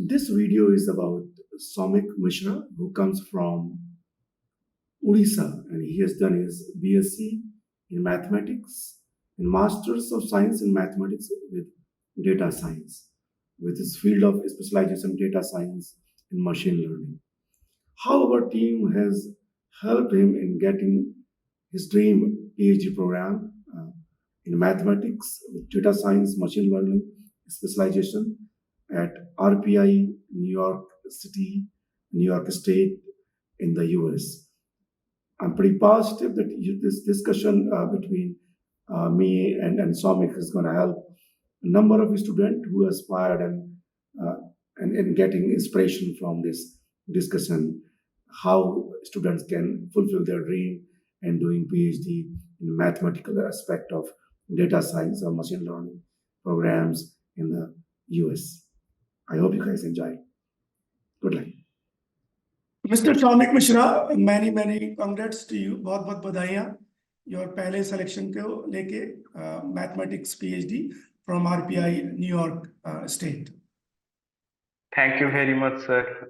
This video is about Somik Mishra, who comes from Odisha, and he has done his BSc in mathematics and Masters of Science in Mathematics with Data Science, with his field of specialization data science and machine learning. How our team has helped him in getting his dream PhD program in mathematics with data science, machine learning specialization at RPI, New York City, New York State in the US. I'm pretty positive that this discussion between me and Somik is going to help a number of students who aspired uh, and getting inspiration from this discussion, how students can fulfill their dream and doing PhD in mathematical aspect of data science or machine learning programs in the US. I hope you guys enjoy. Good luck. Mr. Somik Mishra, many congrats to you. बहुत बहुत बधाइयाँ your पहले selection को लेके mathematics PhD from RPI New York State. Thank you very much, sir.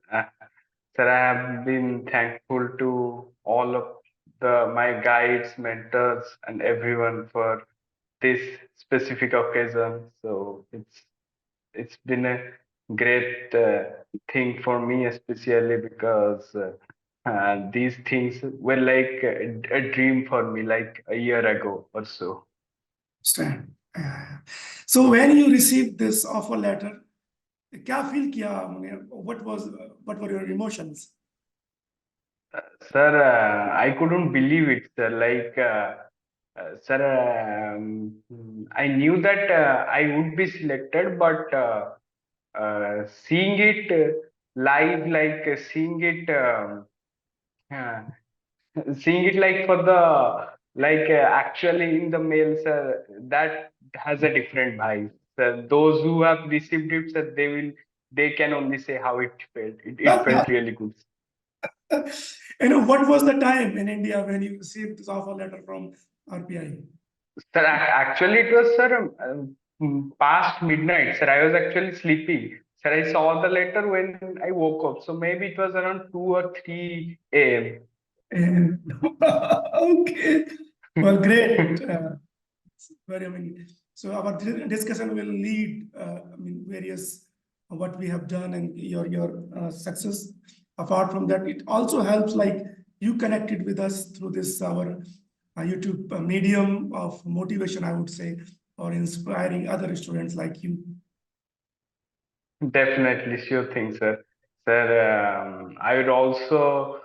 Sir, I have been thankful to all of my guides, mentors, and everyone for this specific occasion. So it's been a great thing for me, especially because these things were like a dream for me, like a year ago or so. Understand. So when you received this offer letter, क्या feel किया? What were your emotions? Sir, I couldn't believe it, sir. Like, sir, I knew that I would be selected, but seeing it live, like uh, seeing it like for the actually in the mail, sir, that has a different vibe. Sir, those who have received it, sir, they can only say how it felt. It felt really good. What was the time in India when you received this offer letter from RPI? Sir, actually, it was, sir, past midnight. Sir, I was actually sleeping. Sir, I saw the letter when I woke up. So maybe it was around 2 or 3 a.m. Okay. Well, great. So our discussion will lead, various what we have done and your success. Apart from that, it also helps like you connected with us through this our YouTube medium of motivation, I would say, or inspiring other students like you. Definitely, sure thing, sir. Sir, I would also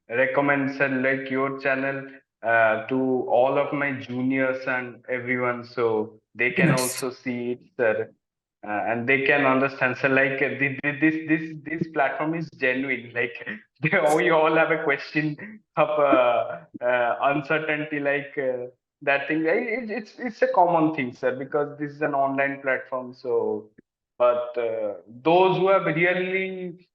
recommend, sir, like your channel to all of my juniors and everyone, so they can Yes. also see it, sir, and they can understand. So, like this platform is genuine. Like we all have a question of uncertainty, like. That thing, it's a common thing, sir, because this is an online platform. So, but those who really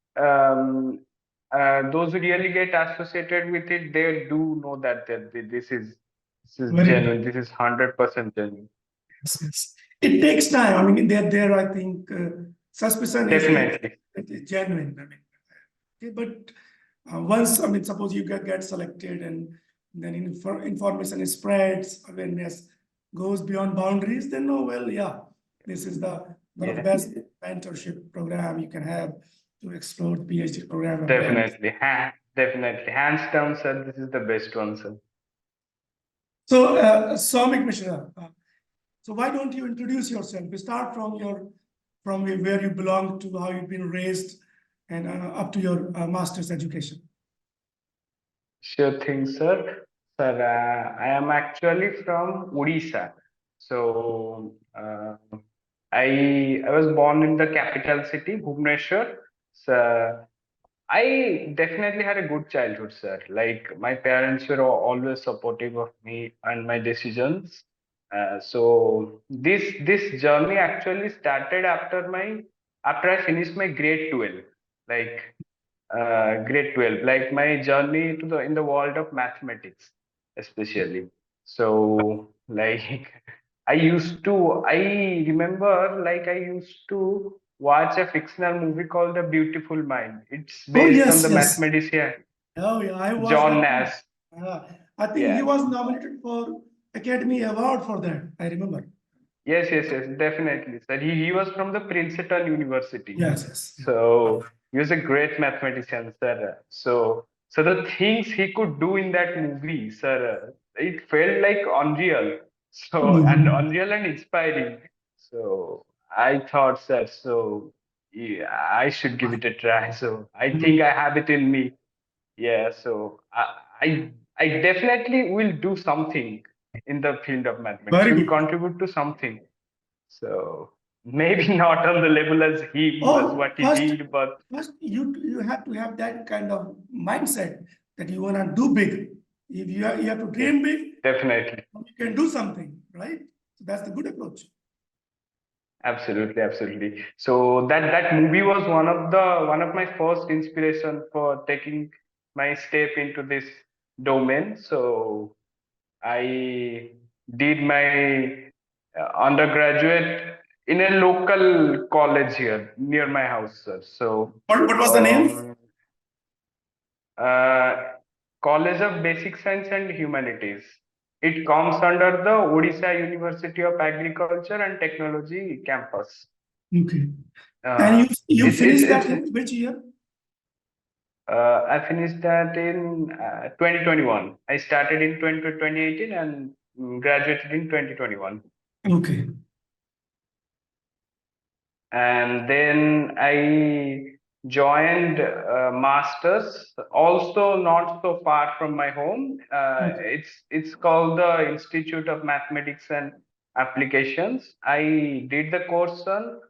get associated with it, they do know that this is Very genuine. This is 100% genuine. Yes. It takes time. I mean, there I think suspicion Definitely. is genuine. I mean, okay, but once, I mean, suppose you get selected and then information spreads, awareness goes beyond boundaries, then no, well, yeah, this is the one of the best mentorship program you can have to explore the PhD program. Definitely, definitely, hands down, sir. This is the best one, sir. So, Somik Mishra, so why don't you introduce yourself? We start from where you belong to, how you've been raised, and up to your master's education. Sure thing, sir. Sir, I am actually from Odisha. So I was born in the capital city, Bhubaneswar. So I definitely had a good childhood, sir. Like my parents were always supportive of me and my decisions. So this journey actually started after I finished my grade 12. Like grade 12, like my journey to the in the world of mathematics, especially. So like I remember like I used to watch a fictional movie called A Beautiful Mind. It's Oh, based on yes, the yes. mathematician Oh, yeah, I watched John that too. Nash. I think he Yeah. was nominated for Academy Award for that. I remember. Yes, definitely, sir. He was from the Princeton University. Yes, yes. Yeah. So he was a great mathematician, sir. So the things he could do in that movie, sir, it felt like unreal. So and Mhm. unreal and inspiring. So I thought, sir, so yeah, I should give it a try. So I think I have it in me. Yeah. So I I definitely will do something in the field of mathematics. Very Will good. contribute to something. So maybe not on the level as him, as Oh, what he did, but first you have to have that kind of mindset that you want to do big. If you have to yes, dream big, definitely, you can do something, right? So that's the good approach. absolutely. So that movie was one of my first inspiration for taking my step into this domain. So I did my undergraduate in a local college here near my house, sir. So What was the name? um, uh, College of Basic Science and Humanities. It comes under the Odisha University of Agriculture and Technology campus. Okay. And Uh, you finished that it's in which year? I finished that in 2021. I started in 2018 and graduated in 2021. Okay. And then I joined masters, also not so far from my home. It's called the Institute of Mathematics and Applications. I did the course on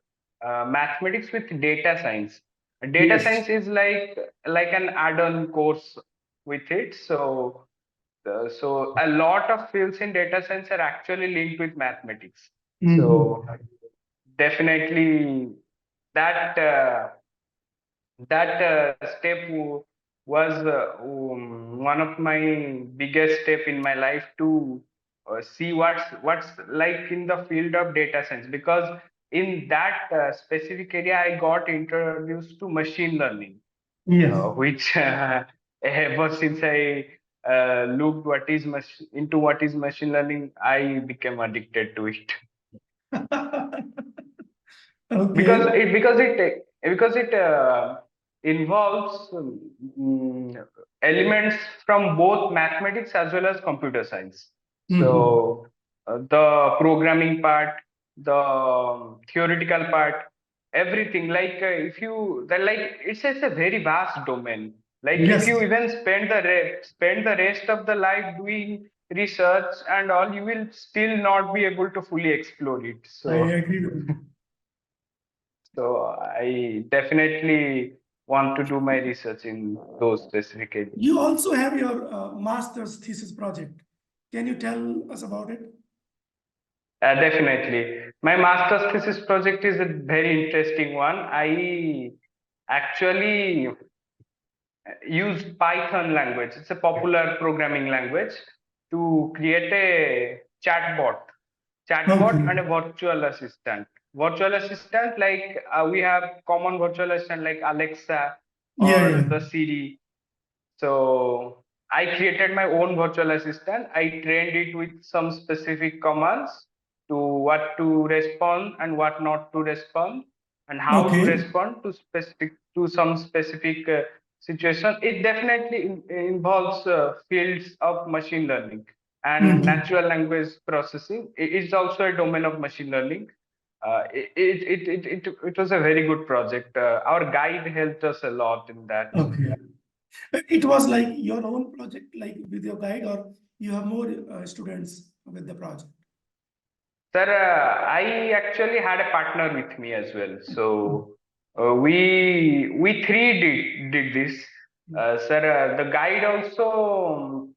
mathematics with data science. Data Yes. science is like an add-on course with it. So a lot of fields in data science are actually linked with mathematics. Mhm. So definitely that step was one of my biggest step in my life to see what's like in the field of data science, because in that specific area I got introduced to machine learning, Yes. which ever since I looked into what is machine learning, I became addicted to it. because Okay. it because it because it involves elements from both mathematics as well as computer science. Mhm. So the programming part, the theoretical part, everything, like if you that like it's a very vast domain. Like if Yes, you even spend the rest of the life doing research and all, you will still not be able to fully explore it. I So agree with you. so I definitely want to do my research in those specific areas. You also have your master's thesis project. Can you tell us about it? Definitely. My master's thesis project is a very interesting one. I actually use Python language. It's a popular programming language to create a chatbot Okay. and a virtual assistant. Virtual assistant, like we have common virtual assistant like Alexa Yeah, or yeah. the Siri. So I created my own virtual assistant. I trained it with some specific commands to what to respond and what not to respond, and how to Okay. respond to some specific situation. It definitely involves fields of machine learning and Mhm. natural language processing. It's also a domain of machine learning. It was a very good project. Our guide helped us a lot in that. Okay. It was like your own project, like with your guide, or you have more students with the project? Sir, I actually had a partner with me as well. So we three did this. Sir, the guide also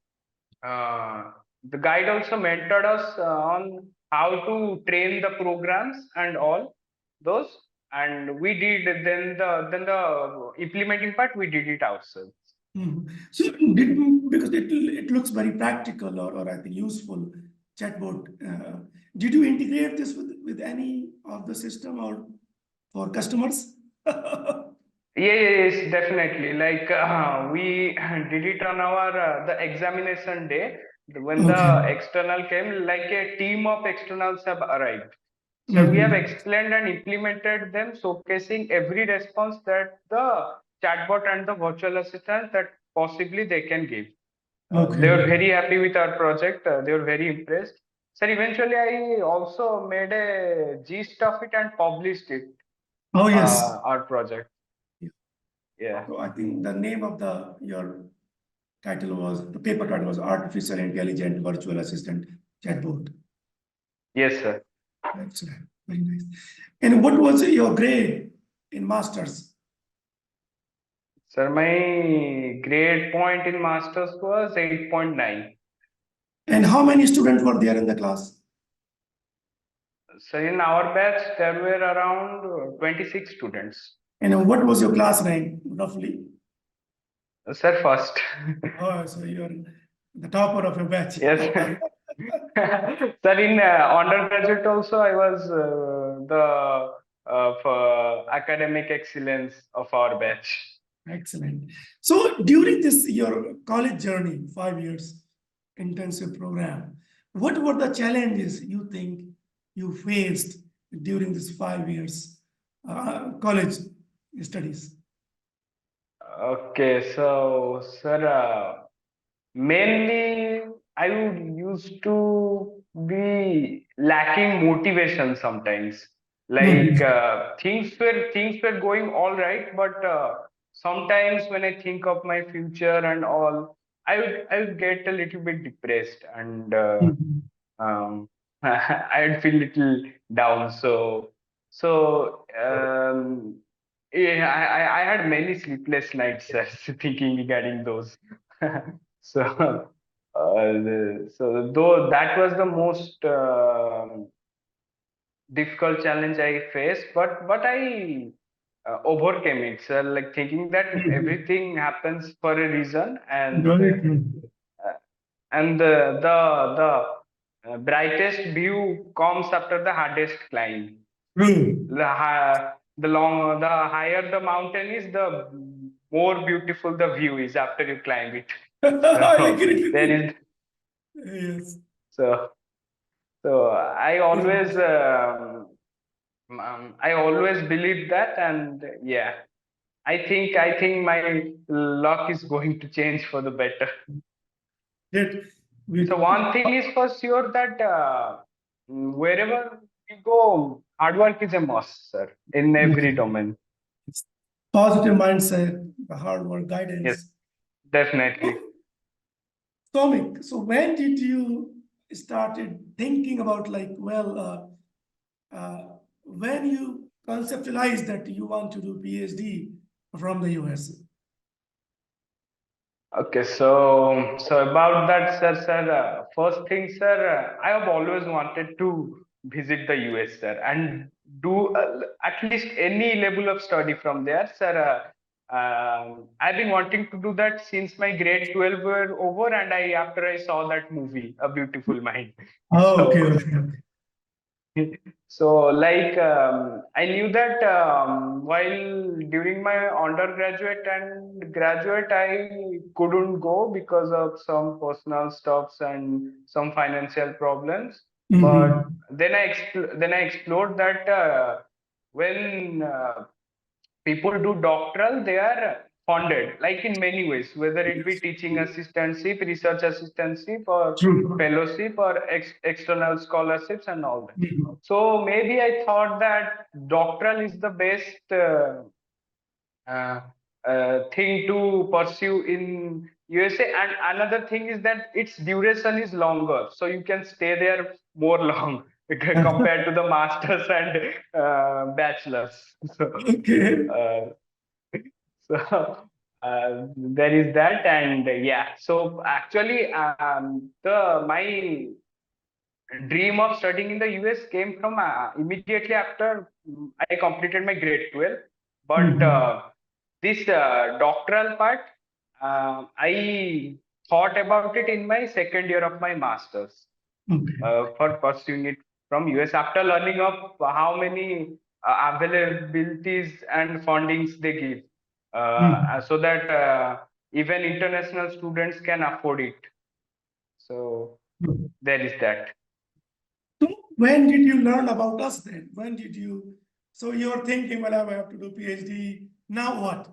mentored us on how to train the programs and all those. And we did then the implementing part we did it ourselves. Mhm. So because it looks very practical or I think useful chatbot. Did you integrate this with any of the system or for customers? Yes, definitely. Like we did it on our the examination day when the Okay. external came. Like a team of externals have arrived. So we have Mhm. explained and implemented them, showcasing every response that the chatbot and the virtual assistant that possibly they can give. They Okay. were very happy with our project. They were very impressed. Sir, eventually I also made a gist of it and published it. Oh, yes. Our project. Yeah. Yeah. So I think the name of your title was, the paper title was Artificial Intelligent Virtual Assistant Chatbot. Yes, sir. Excellent. Very nice. And what was your grade in masters? Sir, my grade point in masters was 8.9. And how many students were there in the class? So in our batch, there were around 26 students. And what was your class rank, roughly? Sir, first. Oh, so you're the topper of your batch. Yes. Sir, in undergraduate also, I was the for academic excellence of our batch. Excellent. So during this your college journey, 5 years intensive program, what were the challenges you think you faced during this 5 years college studies? Okay, so sir, mainly I would used to be lacking motivation sometimes. Like Mhm. things were going all right, but sometimes when I think of my future and all, I would get a little bit depressed and Mhm. I'd feel little down. So yeah, I had many sleepless nights thinking regarding those. So so though that was the most difficult challenge I faced, but I overcame it. So like thinking that Mhm. everything happens for a reason, Very true. uh, and the brightest view comes after the hardest climb. True. The higher the mountain is, the more beautiful the view is after you climb it. I So agree with there you. is Yes. so so I always believe that, and yeah, I think my luck is going to change for the better. That So we one thing is for sure that wherever we go, hard work is a must, sir, in every domain. positive mindset, the hard work Yes, guidance. definitely. Tomik, so when did you started thinking about like, well, when you conceptualized that you want to do PhD from the US? Okay, so about that, sir. First thing, sir, I have always wanted to visit the US, sir, and do at least any level of study from there, sir. I've been wanting to do that since my grade 12 were over, and after I saw that movie, A Beautiful Mind. Oh, okay, So okay, okay. so like I knew that while during my undergraduate and graduate I couldn't go because of some personal stuffs and some financial problems. But Mhm. then I explored that when people do doctoral, they are funded, like in many ways, whether it be teaching assistantship, research assistantship, or True. fellowship, or external scholarships, and all that. Mhm. So maybe I thought that doctoral is the best uh, thing to pursue in USA. And another thing is that its duration is longer, so you can stay there more long compared to the masters and bachelors. So. Okay. Uh, so there is that, and yeah. So actually, the my dream of studying in the US came from immediately after I completed my grade 12. But Mhm. this doctoral part, I thought about it in my second year of my masters Okay. for pursuing it from US after learning of how many availabilities and fundings they give, so that even international students can afford it. So there is that. So when did you learn about us then? When did you? So you're thinking, well, I have to do PhD. Now what?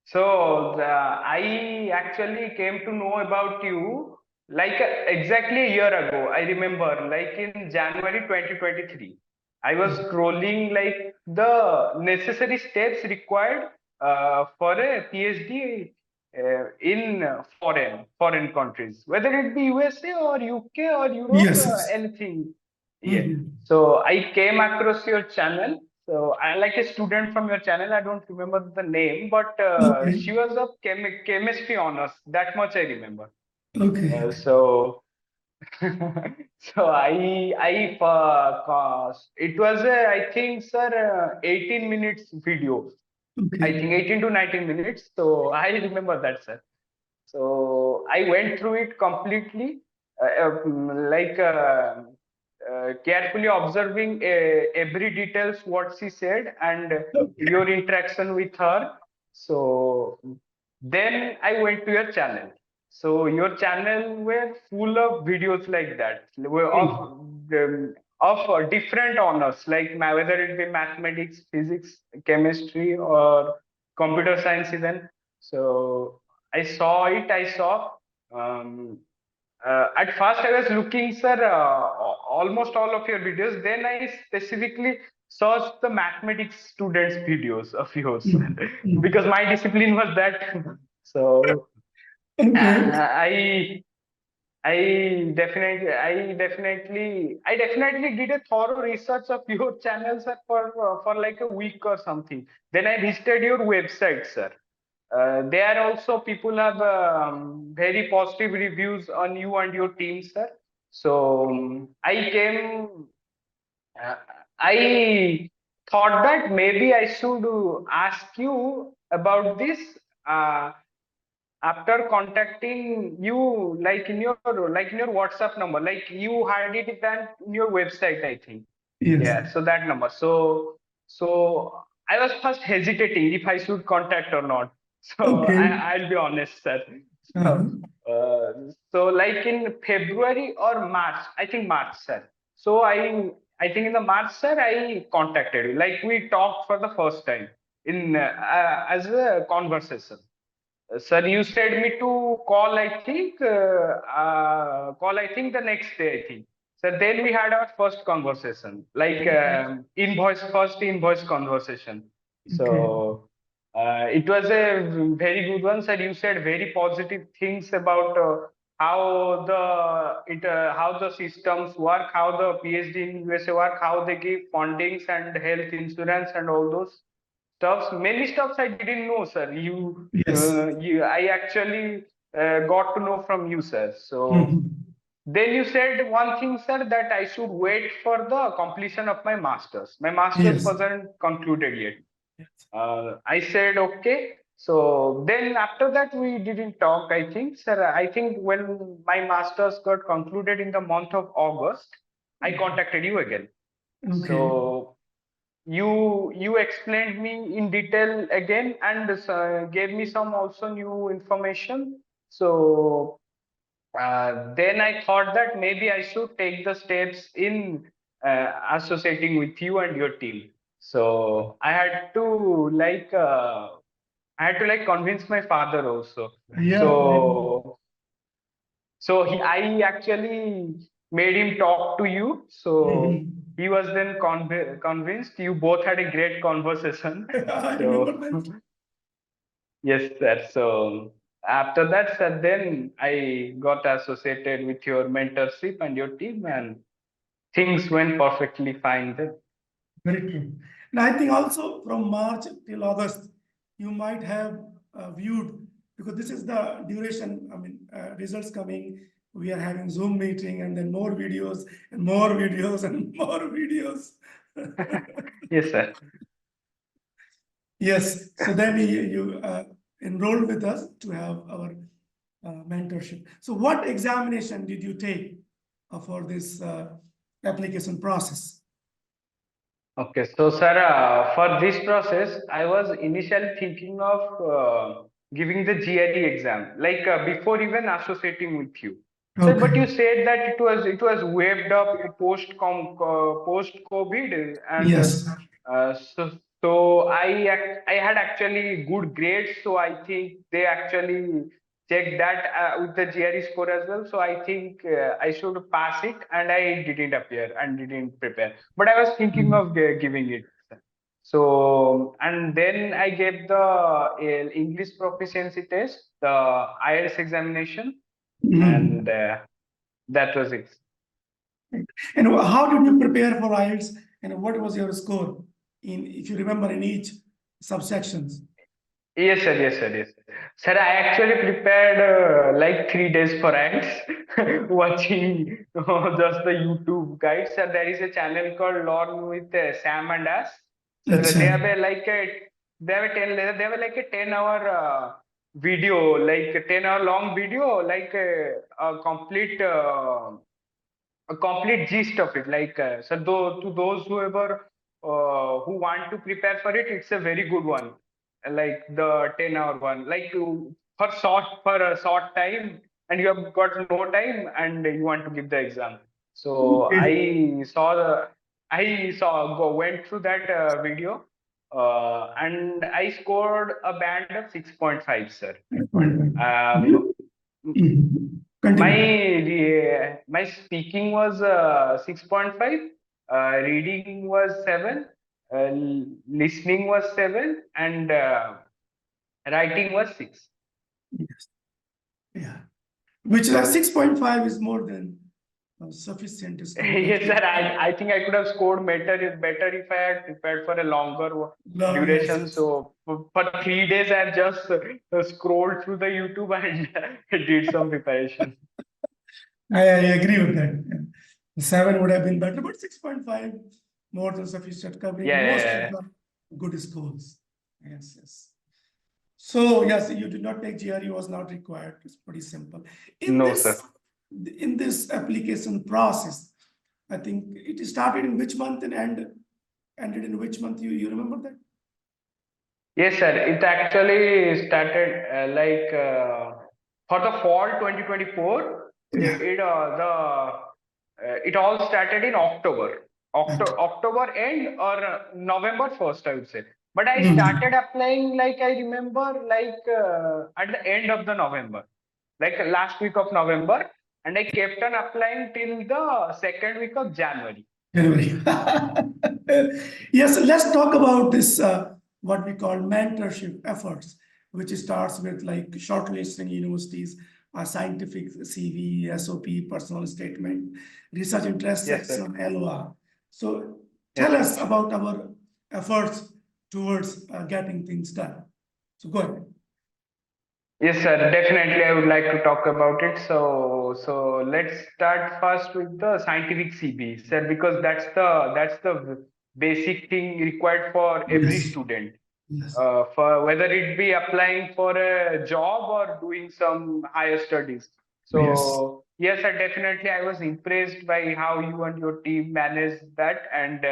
So I actually came to know about you like exactly a year ago. I remember, like in January 2023, I was scrolling like the necessary steps required for a PhD in foreign countries, whether it be USA or UK or Europe, Yes. anything. Yeah. So I came across your channel. So I like a student from your channel. I don't remember the name, but Okay. she was of chemistry honors. That much I remember. Okay. So so it was a, I think, sir, 18 minutes video. I Okay. think 18 to 19 minutes. So I remember that, sir. So I went through it completely, carefully observing every details what she said and your interaction with her. So then I went to your channel. So your channel were full of videos like that, were of different honors, like whether it be mathematics, physics, chemistry, or computer science even. So I saw it. I saw. Um, at first, I was looking, sir, almost all of your videos. Then I specifically searched the mathematics students' videos of yours because my discipline was that. So Okay. I I definitely did a thorough research of your channel, sir, for like a week or something. Then I visited your website, sir. There also people have very positive reviews on you and your team, sir. So uh, I thought that maybe I should ask you about this. Uh, After contacting you, like in your WhatsApp number, like you had it that in your website, I think. Yes. Yeah, so that number. So I was first hesitating if I should contact or not. So Okay. I'll be honest, sir. Uh-huh. So, so like in February or March, I think March, sir. So I think in the March, sir, I contacted you. Like we talked for the first time in as a conversation. Sir, you said me to call. I think the next day. I think. So then we had our first conversation, like first invoice conversation. Okay. So it was a very good one, sir. You said very positive things about how the systems work, how the PhD in USA work, how they give fundings and health insurance and all those stuffs. Many stuffs I didn't know, sir. Yes. I actually got to know from you, sir. So Mhm. then you said one thing, sir, that I should wait for the completion of my masters. My masters Yes. wasn't concluded yet. Yes. I said okay. So then after that we didn't talk. I think, sir. I think when my masters got concluded in the month of August, I contacted you again. Okay. So you explained me in detail again and gave me some also new information. So then I thought that maybe I should take the steps in associating with you and your team. So I had to like convince my father also. Yeah. So I actually made him talk to you. So Mhm. he was then convinced. You both had a great conversation. I remember So that. yes, sir. So after that, sir, then I got associated with your mentorship and your team, and things went perfectly fine then. Very true. And I think also from March till August, you might have viewed, because this is the duration, I mean, results coming. We are having Zoom meeting and then more videos and more videos and more videos. Yes, sir. Yes. So then you enrolled with us to have our mentorship. So what examination did you take for this application process? Okay, so sir, for this process, I was initially thinking of giving the GRE exam, like before even associating with you. Sir, but you Okay. said that it was waived up post COVID, and Yes. so I had actually good grades, so I think they actually checked that with the GRE score as well. So I think I should pass it, and I didn't appear and didn't prepare. But I was thinking Mhm. of giving it. So, and then I gave the English proficiency test, the IELTS examination, Mhm. and that was it. And how did you prepare for IELTS and what was your score in, if you remember, in each subsections? Yes, sir. Yes, sir. Yes, sir. Sir, I actually prepared like 3 days for ants, watching just the YouTube guides. Sir, there is a channel called Learn with Sam and Us. So Acha. they have a like a they have like a 10-hour video, like a 10-hour long video, like a complete gist of it. Like, so to those who want to prepare for it, it's a very good one. Like the 10-hour one, like for a short time, and you have got no time, and you want to give the exam. So Okay. went through that video, and I scored a band of 6.5, sir. Um, Mhm. my Continue. my speaking was 6.5, reading was 7, listening was 7, and writing was 6. Yes. Yeah. Which 6.5 is more than sufficient score. I Yes, sir. think. I think I could have scored better if I had prepared for a longer Love, yes, duration. yes. So for 3 days, I've just scrolled through the YouTube and did some preparation. I agree with that. Yeah. 7 would have been better, but 6.5 more than sufficient, Yeah, covering yeah, most of yeah. the good schools. Yes, yes. So yes, you did not take GRE, was not required. It's pretty simple. In No, this sir. in this application process, I think it started in which month and ended in which month? You remember that? Yes, sir. It actually started for the fall 2024. Yeah. It all started in October. Okay. October end or November 1st, I would say. But I Mhm. started applying, like I remember, like at the end of the November, like last week of November, and I kept on applying till the second week of January. January. Yes, let's talk about this, what we call mentorship efforts, which starts with like shortlisting universities, a scientific CV, SOP, personal statement, research interest Yes, sir. section, LOR. So Yes, tell sir. us about our efforts towards getting things done. So go ahead. Yes, sir. Definitely, I would like to talk about it. So let's start first with the scientific CB, sir, because that's the basic thing required for every Yes, student, yes, for whether it be applying for a job or doing some higher studies. yes, So yes, sir. Definitely, I was impressed by how you and your team managed that, and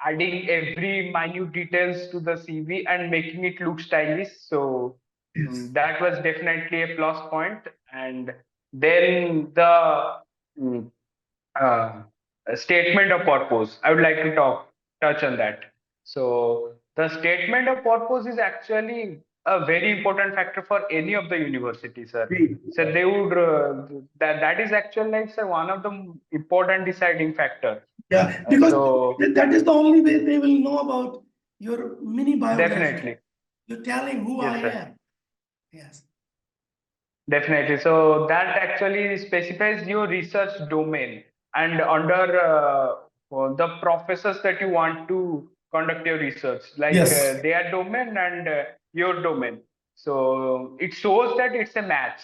adding every minute details to the CV and making it look stylish. So yes, that was definitely a plus point. And then the mm, uh, statement of purpose. I would like to touch on that. So the statement of purpose is actually a very important factor for any of the universities, sir. So they would that is actually like, sir, one of the important deciding factor. yeah, because So that is the only way they will know about your mini biography. definitely, You're telling who I yes, sir. am. Yes, Definitely. So that actually specifies your research domain, and under the professors that you want to conduct your research, like yes, their domain and your domain. So it shows that it's a match,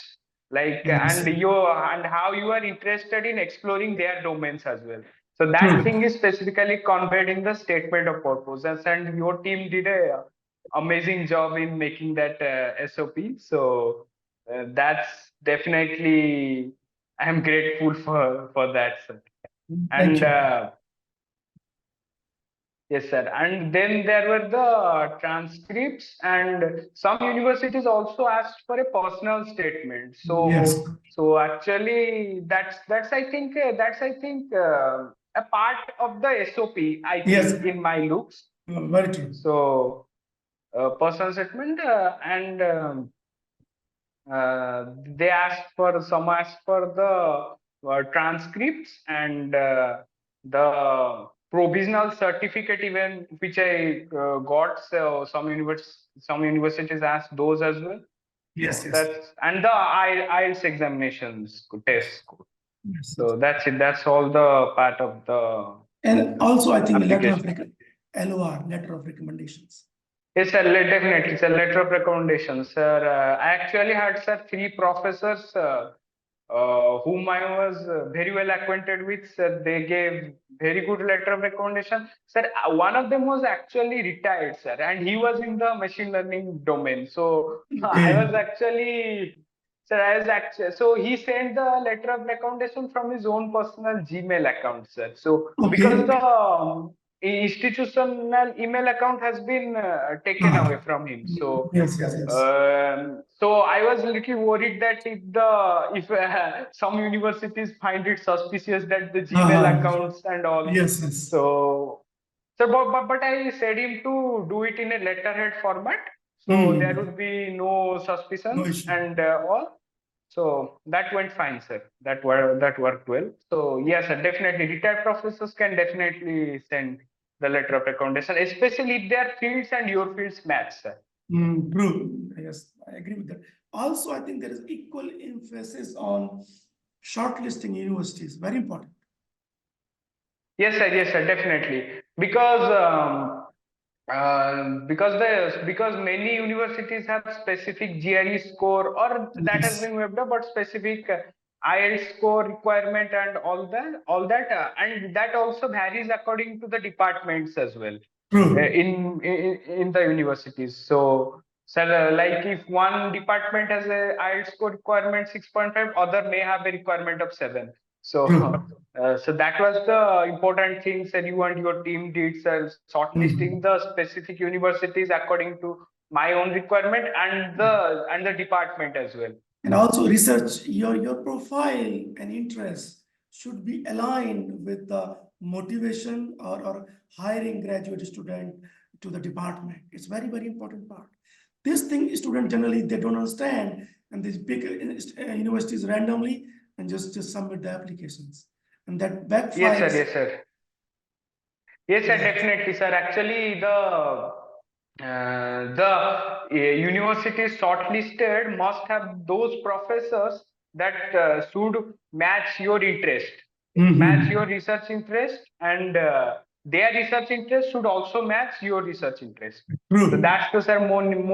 like yes. and how you are interested in exploring their domains as well. So that True. thing is specifically conveyed in the statement of purpose, and your team did a amazing job in making that SOP. So that's definitely, I'm grateful for that, sir. Thank And you. Yes, sir. And then there were the transcripts, and some universities also asked for a personal statement. Yes, So actually, that's I think a part of the SOP. I yes, think in my looks. very true. So personal statement they asked for some asked for the transcripts and the provisional certificate even which I got. So some universities asked those as well. Yes, yes, That's and the IELTS examinations test. yes, yes. So that's it. That's all the part of the And also, I think application. LOR, letter of recommendations. Yes, sir, definitely. It's a letter of recommendation, sir. I actually had, sir, three professors whom I was very well acquainted with. Sir, they gave very good letter of recommendation. Sir, one of them was actually retired, sir, and he was in the machine learning domain. So I Okay, was actually, sir, I was actually, so he sent the letter of recommendation from his own personal Gmail account, sir. So because okay. the institutional email account has been taken Ah, away from him. So yes, yes, yes. so I was a little worried that if some universities find it suspicious that the Gmail Ah, accounts and all. yes, yes. So but I said him to do it in a letterhead format, so there Hmm. would be no No suspicions issue. and all. So that went fine, sir. That worked well. So yes, sir, definitely retired professors can definitely send the letter of recommendation, especially if their fields and your fields match, sir. True. Yes, I agree with that. Also, I think there is equal emphasis on shortlisting universities. Very important. Yes, sir, definitely. Because many universities have specific GRE score or that has Yes, been waived up, but specific IELTS score requirement and all that, and that also varies according to the departments as well true. in the universities. So, like if one department has a IELTS score requirement 6.5, other may have a requirement of 7. So True. so that was the important thing that you and your team did, sir, shortlisting Mhm. the specific universities according to my own requirement and the department as well. And also research, your profile and interest should be aligned with the motivation or hiring graduate student to the department. It's very, very important part. This thing student generally they don't understand and they pick universities randomly and just submit the applications. And that Yes, sir. backfires. Yes, sir. Yes, sir. Yes. Definitely, sir. Actually, the universities shortlisted must have those professors that should match your interest, match Mhm. your research interest, and their research interest should also match your research interest. So True. that's the sir,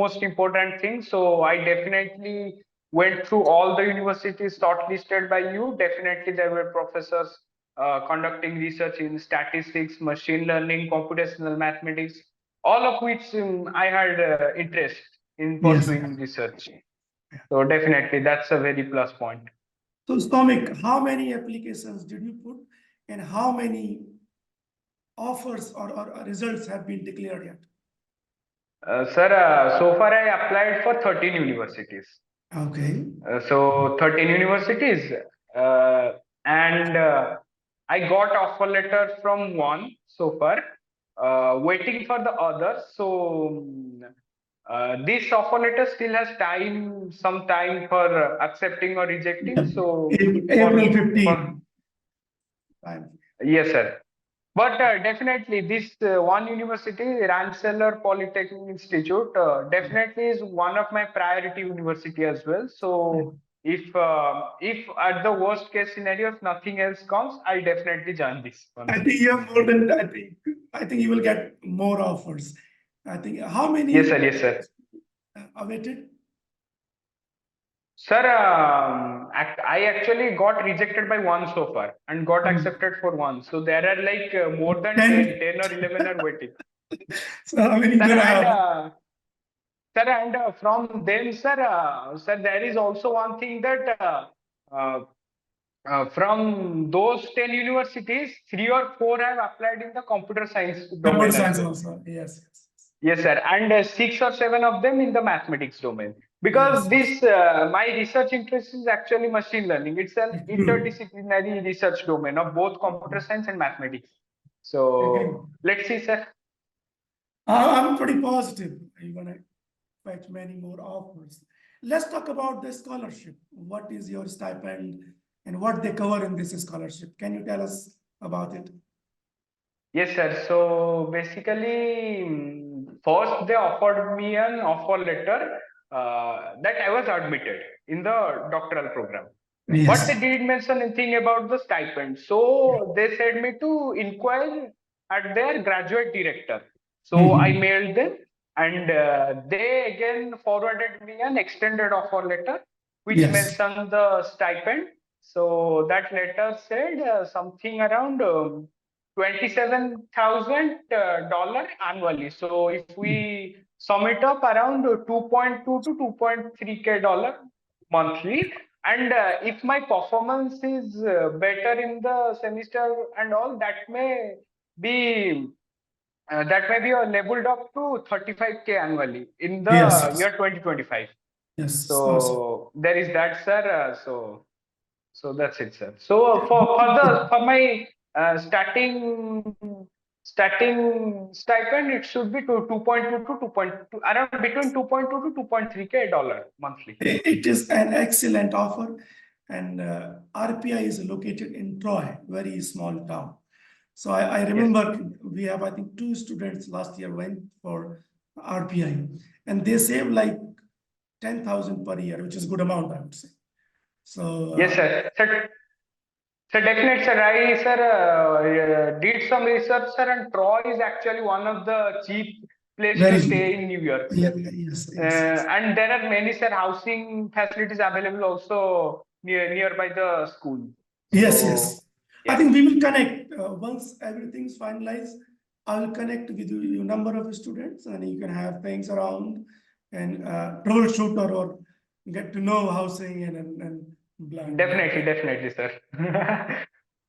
most important thing. So I definitely went through all the universities shortlisted by you. Definitely, there were professors conducting research in statistics, machine learning, computational mathematics, all of which I had interest in Yes. pursuing research. So definitely, that's a very plus point. So Stomach, how many applications did you put and how many offers or results have been declared yet? Sir, so far I applied for 13 universities. Okay. So 13 universities, uh, and I got offer letter from one so far, waiting for the others. So this offer letter still has some time for accepting or rejecting. So April for 15. Time. yes, sir. But definitely, this one university, Rensselaer Polytechnic Institute, definitely is one of my priority university as well. So if at the worst case scenario, if nothing else comes, I'll definitely join this one. I think you have more than I think you will get more offers. I think how Yes, many sir. Yes, sir. awaited? Sir, I actually got rejected by one so far and got accepted for one. So there are like more than 10, 10. 10 or 11 are waiting. So how many Sir, gonna and have? from them, sir, there is also one thing that From those 10 universities, 3 or 4 have applied in the computer science Computer domain as science well. also. Yes. Yes, sir. And 6 or 7 of them in the mathematics domain. Because Yes. this, my research interest is actually machine learning. It's an True. interdisciplinary research domain of both computer science and mathematics. Agree. So let's see, sir. I'm pretty positive you're gonna fetch many more offers. Let's talk about the scholarship. What is your stipend and what they cover in this scholarship? Can you tell us about it? Yes, sir. So basically, first they offered me an offer letter that I was admitted in the doctoral program. But they Yes. didn't mention anything about the stipend. So they said me to inquire at their graduate director. So I Mhm. mailed them, and they again forwarded me an extended offer letter which Yes. mentioned the stipend. So that letter said something around $27,000 annually. So if we sum it up, around 2.2 to 2.3K dollar monthly. And if my performance is better in the semester and all, be that may be leveled up to 35K annually in Yes. the year 2025. Yes. Awesome. So there is that, sir. So that's it, sir. So for my starting stipend, it should be to 2.2 to 2.2, around between 2.2 to 2.3K dollar monthly. It is an excellent offer, and RPI is located in Troy, very small town. So I Yes, remember we have, I think, 2 students last year went for RPI, and they save like 10,000 per year, which is good amount, I would say. So yes, sir. So definitely, sir. Did some research, sir, and Troy is actually one of the cheap place to very stay good. in New York, Yeah, sir. yes. And there are many, sir, housing facilities available also nearby the school. So Yes. I yes, think we will connect once everything is finalized. I will connect with you number of students, and you can have things around and troubleshoot or get to know housing and blah blah. definitely, sir.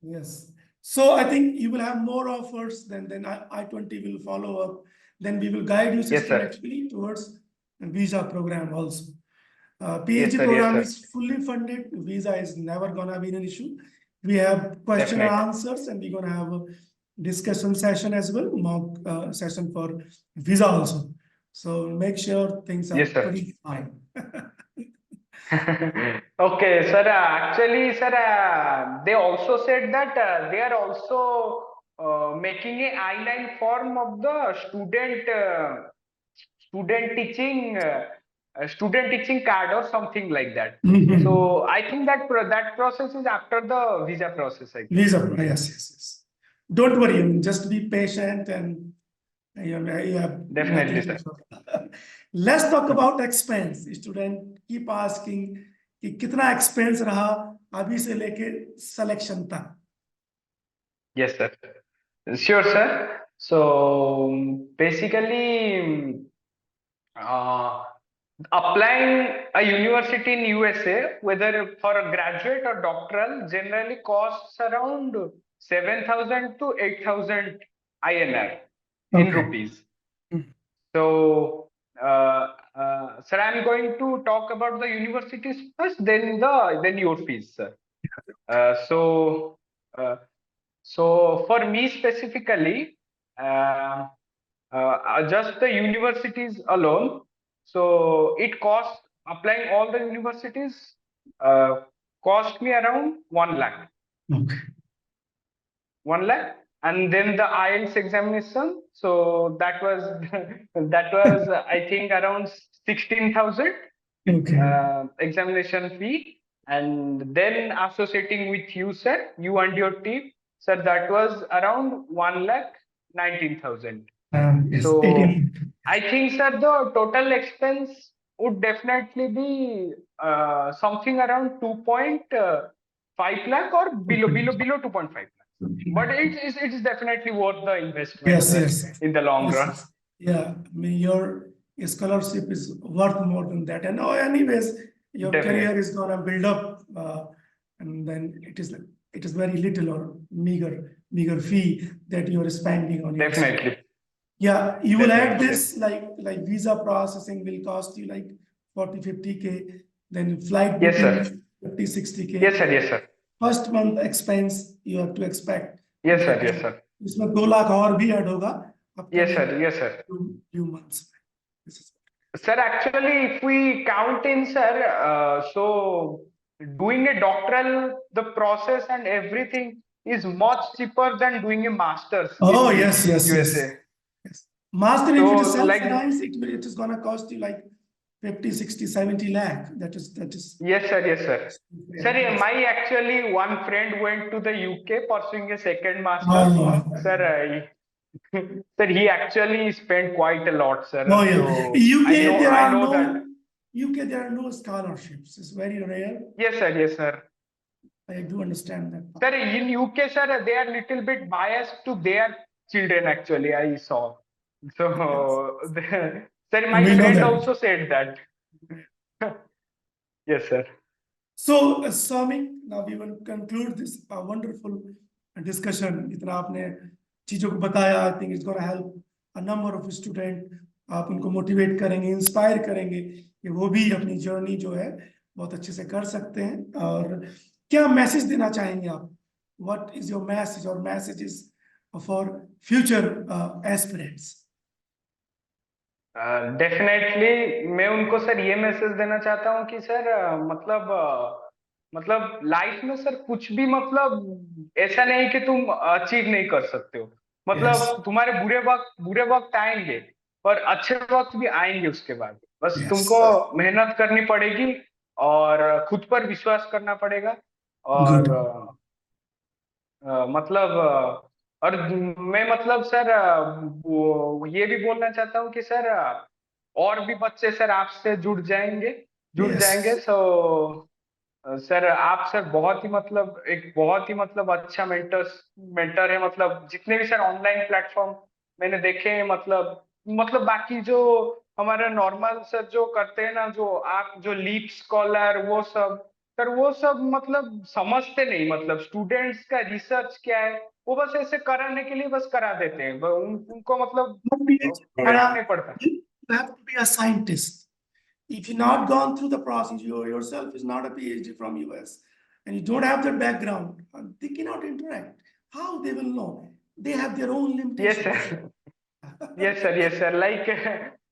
Yes. So I think you will have more offers then I-20 will follow up. Then we will guide you Yes, sir. systematically towards a visa program also. Yes, PhD sir. Yes, program sir. is fully funded. Visa is never gonna be an issue. We have question and Definitely. answers, and we're gonna have a discussion session as well, mock session for visa also. So make sure things are Yes, sir. pretty fine. Okay, sir. Actually, sir, they also said that they are also making a I-9 form of the student teaching card or something like that. Mhm. So I think that that process is after the visa process, I guess. Visa, yes. Don't worry, just be patient and you have Definitely, nothing. sir. Let's talk about expense. Student keep asking कि कितना expense रहा अभी से लेके selection तक. Yes, sir. Sure, sir. So basically, uh, applying a university in USA, whether for a graduate or doctoral, generally costs around 7,000 to 8,000 INR in Okay. rupees. So, sir, I'm going to talk about the universities first, then your fees, sir. Uh, so, uh, so for me specifically, uh, just the universities alone. So it costs applying all the universities uh, cost me around 1 lakh. Okay. 1 lakh, and then the IELTS examination. So that was that was I think around 16,000 Okay. examination fee, and then associating with you, sir, you and your team, sir, that was around 1,19,000. Yes, So 18. I think, sir, the total expense would definitely be something around 2.5 lakh or below 2.5 lakh. But it is definitely worth the investment, Yes, sir, yes. in the long Yes, run. yes. Yeah, I mean, your scholarship is worth more than that. And anyways, your career Definitely. is gonna build up and then it is very little or meager fee that you are spending on yourself. Definitely. Yeah, you will add Definitely. this like visa processing will cost you like 40-50K, then flight Yes, booking sir. 50-60K. Yes, sir. Yes, sir. First month expense you have to expect Yes, sir. that Yes, sir. इसमें 2 लाख और भी add होगा Yes, upcoming sir. Yes, sir. few months. This is Sir, actually, if we count in, sir, so doing a doctoral, the process and everything is much cheaper than doing a master's Oh, in yes. USA. Yes. Master, if So, it is like, self-finance, it is gonna cost you like 50, 60, 70 lakh. That is. yes, sir. Yes, sir. Yeah. Sir, my actually one friend went to the UK pursuing a second master. Oh, Sir, sir, he actually spent quite a lot, sir. oh yeah. So UK, there I are know no that. UK, there are no scholarships. It's very rare. Yes, sir. Yes, sir. I do understand that. Sir, in UK, sir, they are little bit biased to their children. Actually, I saw. So, sir, my We know friend that. also said that. Yes, sir. So, Swami, now we will conclude this wonderful discussion. इतना आपने चीजों को बताया, I think it's going to help a number of students. आप उनको motivate करेंगे, inspire करेंगे कि वो भी अपनी जर्नी जो है बहुत अच्छे से कर सकते हैं. और क्या मैसेज देना चाहेंगे आप? What is your message or messages for future aspirants? Definitely मैं उनको सर ये मैसेज देना चाहता हूँ कि सर मतलब लाइफ में सर कुछ भी मतलब ऐसा नहीं कि तुम अचीव नहीं कर सकते हो. मतलब Yes. तुम्हारे बुरे वक्त आएंगे और अच्छे वक्त भी आएंगे उसके बाद. बस Yes. तुमको मेहनत करनी पड़ेगी और खुद पर विश्वास करना पड़ेगा. और Good. मतलब और मैं मतलब सर वो ये भी बोलना चाहता हूँ कि सर और भी बच्चे सर आपसे जुड़ Yes. जाएंगे. सो सर आप सर बहुत ही मतलब अच्छा मेंटर है. मतलब जितने भी सर ऑनलाइन प्लेटफॉर्म मैंने देखे हैं, मतलब बाकी जो हमारा नॉर्मल सर जो करते हैं ना, जो आप जो लीप स्कॉलर वो सब सर, वो सब मतलब समझते नहीं मतलब स्टूडेंट्स का रिसर्च क्या है. वो बस ऐसे कराने के लिए बस करा देते हैं. उनको मतलब फर्क नहीं पड़ता. You have to be a scientist. If you've not gone through the process, you yourself is not a PhD from US, and you don't have that background, they cannot interact. How they will know? They have their own Yes, limitations. sir. Yes, sir. Yes, sir.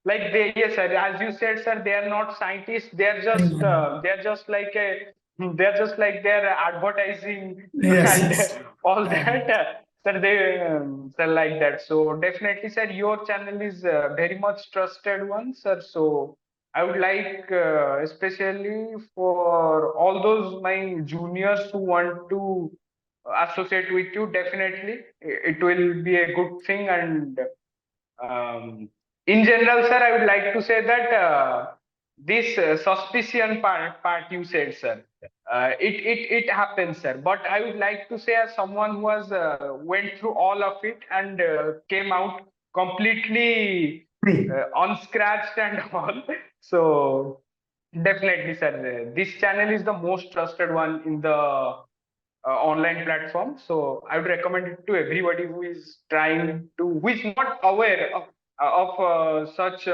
Like they, yes, sir. As you said, sir, they are not scientists. They're just like they're advertising Yes, and yes. all that. Sir, sir, like that. So definitely, sir, your channel is very much trusted one, sir. So I would like, especially for all those my juniors who want to associate with you, definitely it will be a good thing. And in general, sir, I would like to say that this suspicion part you said, sir, it happens, sir. But I would like to say, as someone who has went through all of it and came out completely unscratched and all. So definitely, sir, this channel is the most trusted one in the online platform. So I would recommend it to everybody who is who is not aware of such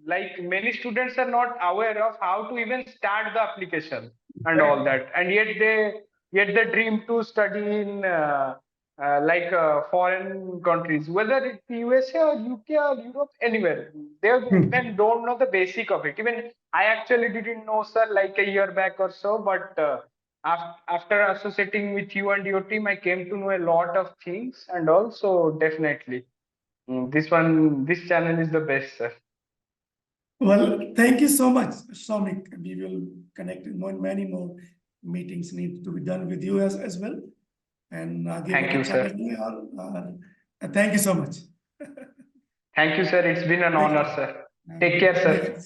like many students are not aware of how to even start the application and all that, and yet they dream to study in like foreign countries, whether it's USA or UK or Europe, anywhere. They even don't know the basic of it. Even I actually didn't know, sir, like a year back or so, but after associating with you and your team, I came to know a lot of things. And also definitely this channel is the best, sir. Well, thank you so much, Soumik. We will connect in many more meetings need to be done with you as well. And Thank you, sir. Thank you so much. Thank you, sir. It's been an honor, sir. Take care, sir.